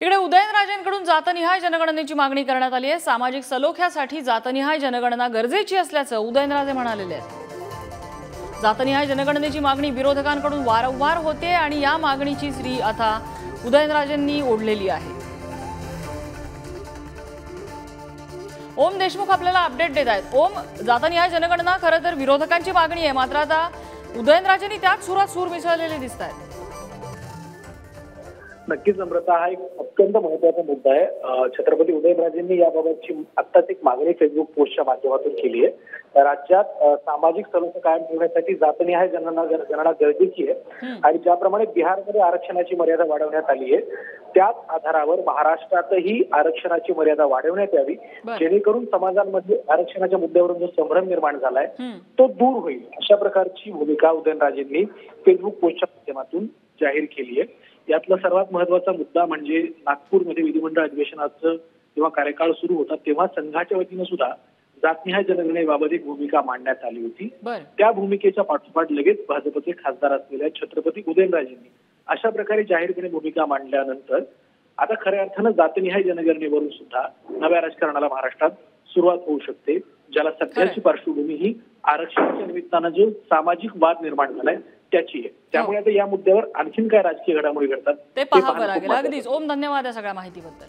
इकडे उदयनराजेंकडून जातनिहाय जनगणनेची मागणी करण्यात आली आहे। सामाजिक सलोख्यासाठी जातनिहाय जनगणना गरजेची असल्याचं उदयनराजे म्हणालेले आहेत। जातनिहाय जनगणनेची मागणी विरोधकांकडून वारंवार होते आणि या मागणीची श्री आता उदयनराजेंनी ओढलेली आहे। ओम देशमुख आपल्याला अपडेट देत आहेत। ओम, जातनिहाय जनगणना खरं तर विरोधकांची मागणी आहे, मात्र आता उदयनराजेंनी त्याच सुरात सूर मिसळलेले दिसत आहेत। नक्कीच नम्रता, हा एक अत्यंत महत्त्वाचा मुद्दा आहे। छत्रपती उदयनराजेंनी याबाबतची आत्ताच एक मागणी फेसबुक पोस्टच्या माध्यमातून केली आहे। राज्यात सामाजिक सलोखा कायम ठेवण्यासाठी जातनिहाय गणना गरजेची आहे आणि ज्याप्रमाणे बिहारमध्ये आरक्षणाची मर्यादा वाढवण्यात आली आहे, त्याच आधारावर महाराष्ट्रातही आरक्षणाची मर्यादा वाढवण्यात यावी, जेणेकरून समाजांमध्ये आरक्षणाच्या मुद्द्यावरून जो संभ्रम निर्माण झालाय तो दूर होईल। अशा प्रकारची भूमिका उदयनराजेंनी फेसबुक पोस्टच्या माध्यमातून जाहीर केली आहे। यातला सर्वात महत्त्वाचा मुद्दा म्हणजे नागपूरमध्ये विधिमंडळ अधिवेशनाचं जेव्हा कार्यकाळ सुरू होता तेव्हा संघाच्या वतीनं सुद्धा जातनिहाय जनगणनेबाबत एक भूमिका मांडण्यात आली होती। त्या भूमिकेच्या पाठोपाठ लगेच भाजपचे खासदार असलेल्या छत्रपती उदयनराजेंनी अशा प्रकारे जाहीरपणे भूमिका मांडल्यानंतर आता खऱ्या अर्थानं जातनिहाय जनगणनेवरून सुद्धा नव्या राजकारणाला महाराष्ट्रात सुरुवात होऊ शकते, ज्याला सध्याची पार्श्वभूमी ही आरक्षणाच्या निमित्तानं जो सामाजिक वाद निर्माण झालाय त्याची आहे। त्यामुळे आता या मुद्द्यावर आणखीन काय राजकीय घडामोडी घडतात ते पाहावं लागेल। अगदीच ओम, धन्यवाद या सगळ्या माहितीबद्दल।